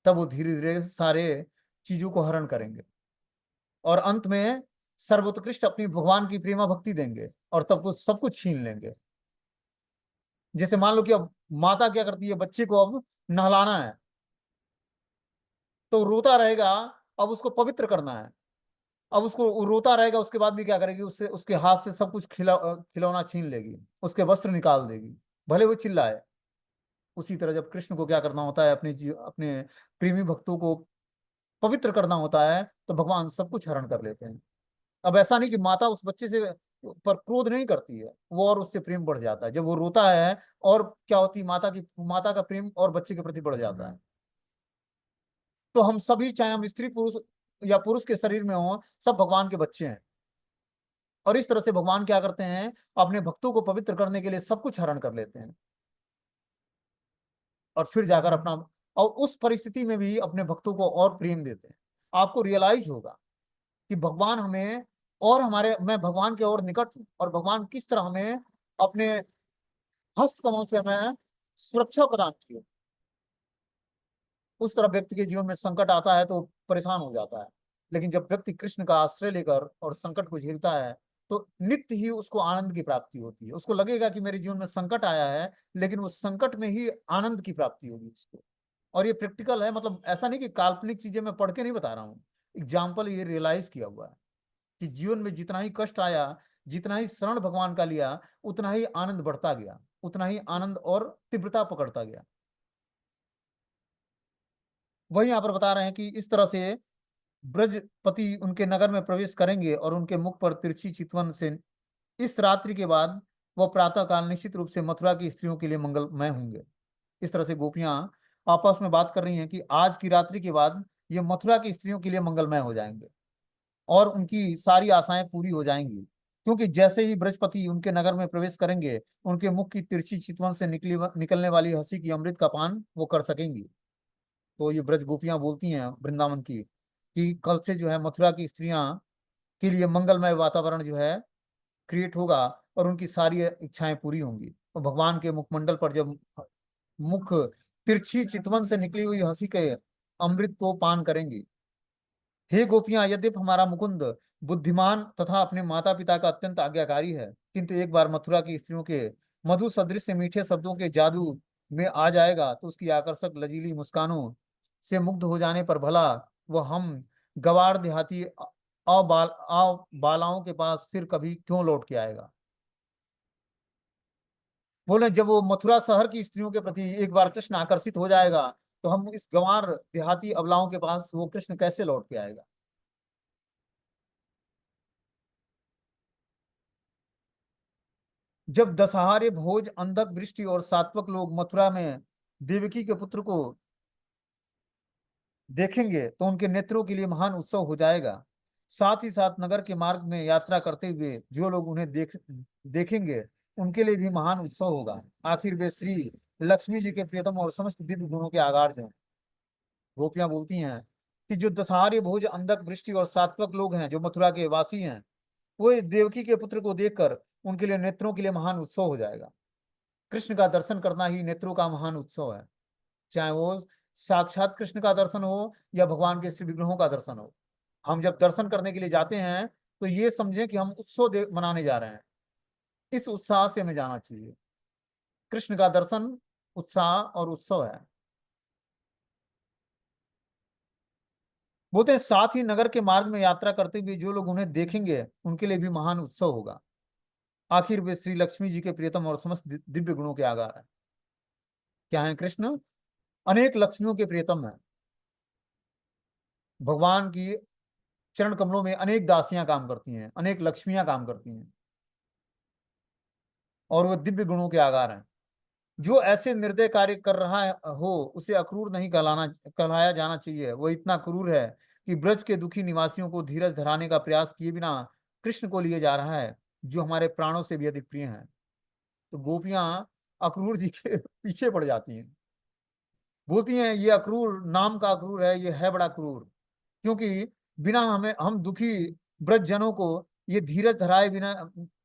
तब वो धीरे धीरे सारे चीजों को हरण करेंगे, और अंत में सर्वोत्कृष्ट अपनी भगवान की प्रेमा भक्ति देंगे, और तब वो सब कुछ छीन लेंगे। जैसे मान लो कि अब माता क्या करती है, बच्चे को अब नहलाना है, तो रोता रहेगा, अब उसको पवित्र करना है। अब उसको वो रोता रहेगा, उसके बाद भी क्या करेगी, उससे उसके हाथ से सब कुछ खिलौना छीन लेगी, उसके वस्त्र निकाल देगी, भले वो चिल्लाए। उसी तरह जब कृष्ण को क्या करना होता है, अपने प्रेमी भक्तों को पवित्र करना होता है, तो भगवान सब कुछ हरण कर लेते हैं। अब ऐसा नहीं कि माता उस बच्चे से पर क्रोध नहीं करती है, वो और उससे प्रेम बढ़ जाता है जब वो रोता है। और क्या होती है, माता का प्रेम और बच्चे के प्रति बढ़ जाता है। तो हम सभी, चाहे हम स्त्री पुरुष या पुरुष के शरीर में हो, सब भगवान के बच्चे हैं। और इस तरह से भगवान क्या करते हैं, अपने भक्तों को पवित्र करने के लिए सब कुछ हरण कर लेते हैं, और फिर जाकर अपना, और उस परिस्थिति में भी अपने भक्तों को और प्रेम देते हैं। आपको रियलाइज होगा कि भगवान हमें, और हमारे, मैं भगवान के और निकट हूं, और भगवान किस तरह हमें अपने हस्त कमल से हमें सुरक्षा प्रदान की है। उस तरह व्यक्ति के जीवन में संकट आता है तो परेशान हो जाता है, लेकिन जब व्यक्ति कृष्ण का आश्रय लेकर और संकट को झेलता है, तो नित्य ही उसको आनंद की प्राप्ति होती है। उसको लगेगा कि मेरे जीवन में संकट आया है, लेकिन उस संकट में ही आनंद की प्राप्ति होगी उसको। और ये प्रैक्टिकल है, मतलब ऐसा नहीं कि काल्पनिक चीजें मैं पढ़ के नहीं बता रहा हूँ, एग्जाम्पल ये रियलाइज किया हुआ है कि जीवन में जितना ही कष्ट आया, जितना ही शरण भगवान का लिया, उतना ही आनंद बढ़ता गया, उतना ही आनंद और तीव्रता पकड़ता गया। वही यहाँ पर बता रहे हैं कि इस तरह से ब्रजपति उनके नगर में प्रवेश करेंगे, और उनके मुख पर तिरछी चितवन से इस रात्रि के बाद वह प्रातः काल निश्चित रूप से मथुरा की स्त्रियों के लिए मंगलमय होंगे। इस तरह से गोपियां आपस में बात कर रही हैं कि आज की रात्रि के बाद ये मथुरा की स्त्रियों के लिए मंगलमय हो जाएंगे, और उनकी सारी आशाएं पूरी हो जाएंगी। क्योंकि जैसे ही बृहस्पति उनके नगर में प्रवेश करेंगे, उनके मुख की तिरछी चितवन से निकलने वाली हंसी की अमृत का पान वो कर सकेंगी। तो ये ब्रज गोपियां बोलती हैं वृंदावन की, कि कल से जो है मथुरा की स्त्रियां के लिए मंगलमय वातावरण जो है क्रिएट होगा, और उनकी सारी इच्छाएं पूरी होंगी। तो भगवान के मुखमंडल पर जब मुख तिरछी चितवन से निकली हुई हंसी के अमृत को पान करेंगी। हे गोपियां, यद्यपि हमारा मुकुंद बुद्धिमान तथा अपने माता पिता का अत्यंत आज्ञाकारी है, किंतु एक बार मथुरा की स्त्रियों के मधु सदृश से मीठे शब्दों के जादू में आ जाएगा, तो उसकी आकर्षक लजीली मुस्कानों से मुग्ध हो जाने पर भला वह हम गवार देहाती बालाओं के पास फिर कभी क्यों लौट के आएगा। बोले जब वो मथुरा शहर की स्त्रियों के प्रति एक बार कृष्ण आकर्षित हो जाएगा, तो हम इस गंवार देहाती अबलाओं के पास वो कृष्ण कैसे लौट के आएगा। जब दशहारे भोज, अंधक, वृष्टि और सात्वक लोग मथुरा में देवकी के पुत्र को देखेंगे, तो उनके नेत्रों के लिए महान उत्सव हो जाएगा। साथ ही साथ नगर के मार्ग में यात्रा करते हुए जो लोग उन्हें देखेंगे, उनके लिए भी महान उत्सव होगा। आखिर वे श्री लक्ष्मी जी के प्रियतम और समस्त दिव्य गुणों के आगार हैं। गोपियां बोलती हैं कि जो दशहारे भोज, अंधक, वृष्टि और सात्वक लोग हैं, जो मथुरा के वासी हैं, वो इस देवकी के पुत्र को देखकर उनके लिए नेत्रों के लिए महान उत्सव हो जाएगा। कृष्ण का दर्शन करना ही नेत्रों का महान उत्सव है, चाहे वो साक्षात कृष्ण का दर्शन हो या भगवान के श्री विग्रहों का दर्शन हो। हम जब दर्शन करने के लिए जाते हैं, तो ये समझें कि हम उत्सव मनाने जा रहे हैं। इस उत्साह से हमें जाना चाहिए। कृष्ण का दर्शन उत्साह और उत्सव है। बोलते हैं साथ ही नगर के मार्ग में यात्रा करते हुए जो लोग उन्हें देखेंगे, उनके लिए भी महान उत्सव होगा। आखिर वे श्री लक्ष्मी जी के प्रियतम और समस्त दिव्य गुणों के आगार है। क्या है कृष्ण? अनेक लक्ष्मियों के प्रियतम है। भगवान की चरण कमलों में अनेक दासियां काम करती हैं, अनेक लक्ष्मियां काम करती हैं, और वो दिव्य गुणों के आगार हैं। जो ऐसे निर्दय कार्य कर रहा हो उसे अक्रूर नहीं कहलाया जाना चाहिए। वो इतना क्रूर है कि ब्रज के दुखी निवासियों को धीरज धराने का प्रयास किए बिना कृष्ण को लिए जा रहा है, जो हमारे प्राणों से भी अधिक प्रिय हैं। तो गोपियां अक्रूर जी के पीछे पड़ जाती हैं, बोलती हैं ये अक्रूर नाम का अक्रूर है, ये है बड़ा क्रूर। क्योंकि बिना हमें हम दुखी ब्रज जनों को ये धीरज धराए बिना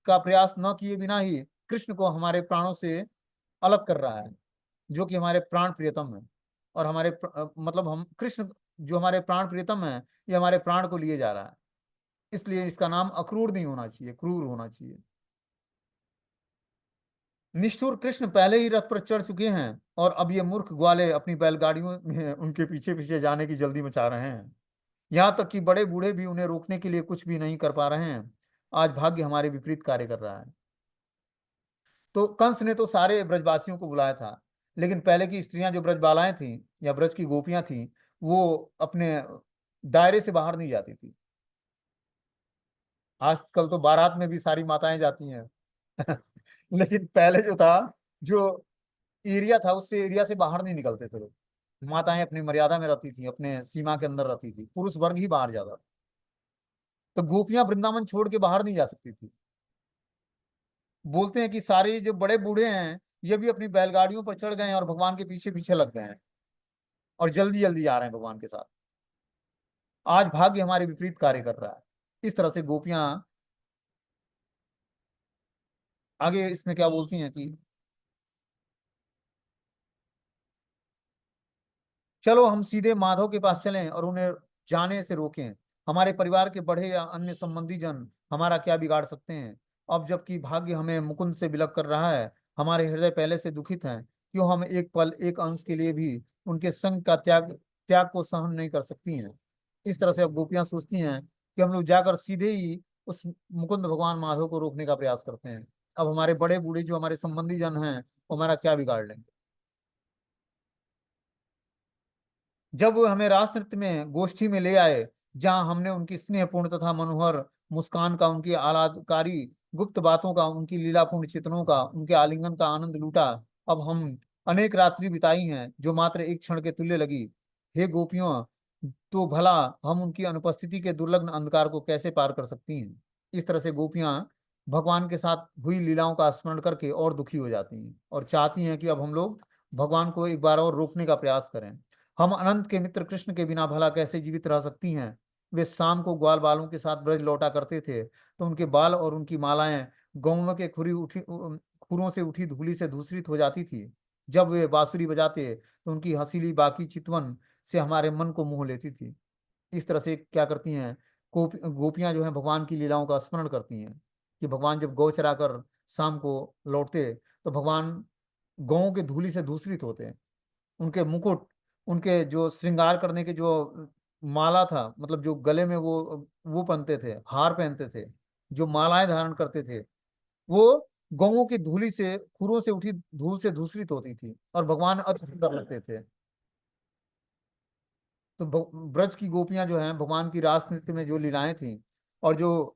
का प्रयास न किए बिना ही कृष्ण को हमारे प्राणों से अलग कर रहा है, जो कि हमारे प्राण प्रियतम है। और मतलब हम कृष्ण जो हमारे प्राण प्रियतम है, ये हमारे प्राण को लिए जा रहा है। इसलिए इसका नाम अक्रूर नहीं होना चाहिए, क्रूर होना चाहिए। निष्ठुर कृष्ण पहले ही रथ पर चढ़ चुके हैं, और अब ये मूर्ख ग्वाले अपनी बैलगाड़ियों में उनके पीछे पीछे जाने की जल्दी मचा रहे हैं। यहाँ तक कि बड़े बूढ़े भी उन्हें रोकने के लिए कुछ भी नहीं कर पा रहे हैं। आज भाग्य हमारे विपरीत कार्य कर रहा है। तो कंस ने तो सारे ब्रजवासियों को बुलाया था, लेकिन पहले की स्त्रियां जो ब्रजबालाएं थीं या ब्रज की गोपियां थीं, वो अपने दायरे से बाहर नहीं जाती थी। आजकल तो बारात में भी सारी माताएं जाती हैं लेकिन पहले जो था, जो एरिया था, उससे एरिया से बाहर नहीं निकलते थे लोग। माताएं अपनी मर्यादा में रहती थी, अपने सीमा के अंदर रहती थी, पुरुष वर्ग ही बाहर जाता था। तो गोपियां वृंदावन छोड़ के बाहर नहीं जा सकती थी। बोलते हैं कि सारे जो बड़े बूढ़े हैं, ये भी अपनी बैलगाड़ियों पर चढ़ गए हैं और भगवान के पीछे पीछे लग गए हैं, और जल्दी जल्दी जा रहे हैं भगवान के साथ। आज भाग्य हमारे विपरीत कार्य कर रहा है। इस तरह से गोपियां आगे इसमें क्या बोलती हैं कि चलो हम सीधे माधव के पास चलें और उन्हें जाने से रोकें। हमारे परिवार के बढ़े या अन्य संबंधी जन हमारा क्या बिगाड़ सकते हैं? अब जबकि भाग्य हमें मुकुंद से विलग कर रहा है, हमारे हृदय पहले से दुखित हैं। क्यों हम एक पल एक अंश के लिए भी उनके संग का त्याग त्याग को सहन नहीं कर सकती हैं? इस तरह से अब गोपियां सोचती हैं कि हम लोग जाकर सीधे ही उस मुकुंद भगवान माधव को रोकने का प्रयास करते हैं। अब हमारे बड़े बूढ़े जो हमारे संबंधी जन हैं, वो हमारा क्या बिगाड़ लेंगे? जब वो हमें रास नृत्य में गोष्ठी में ले आए, जहां हमने उनकी स्नेहपूर्ण तथा मनोहर मुस्कान का, उनकी आह्लादकारी गुप्त बातों का, उनकी लीलापूर्ण चित्रणों का, उनके आलिंगन का आनंद लूटा, अब हम अनेक रात्रि बिताई हैं जो मात्र एक क्षण के तुल्य लगी। हे गोपियों, तो भला हम उनकी अनुपस्थिति के दुर्लग्न अंधकार को कैसे पार कर सकती हैं? इस तरह से गोपियां भगवान के साथ हुई लीलाओं का स्मरण करके और दुखी हो जाती हैं, और चाहती हैं कि अब हम लोग भगवान को एक बार और रोकने का प्रयास करें। हम अनंत के मित्र कृष्ण के बिना भला कैसे जीवित रह सकती हैं? वे शाम को ग्वाल बालों के साथ ब्रज लौटा करते थे, तो उनके बाल और उनकी मालाएं गौओं के खुरों से उठी धूलि से धूसरित हो जाती थी। जब वे बांसुरी बजाते, तो उनकी हंसीली बाकी चितवन से हमारे मन को मोह लेती थी। इस तरह से क्या करती हैं, गोपियां जो हैं भगवान की लीलाओं का स्मरण करती हैं कि भगवान जब गौ चरा कर शाम को लौटते, तो भगवान गौओं के धूलि से धूसरित होते। उनके मुकुट, उनके जो श्रृंगार करने के जो माला था, मतलब जो गले में वो पहनते थे, हार पहनते थे, जो मालाएं धारण करते थे, वो गौओं की धूली से, खुरों से उठी धूल से धूसरित होती थी, और भगवान अति सुंदर लगते थे। तो ब्रज की गोपियां जो हैं भगवान की रास नृत्य में जो लीलाएं थी, और जो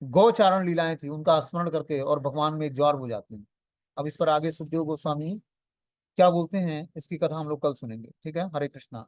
गौचारण लीलाएं थी, उनका स्मरण करके और भगवान में एक ज्वार हो जाती हैं। अब इस पर आगे सुखदेव गोस्वामी क्या बोलते हैं, इसकी कथा हम लोग कल सुनेंगे। ठीक है, हरे कृष्णा।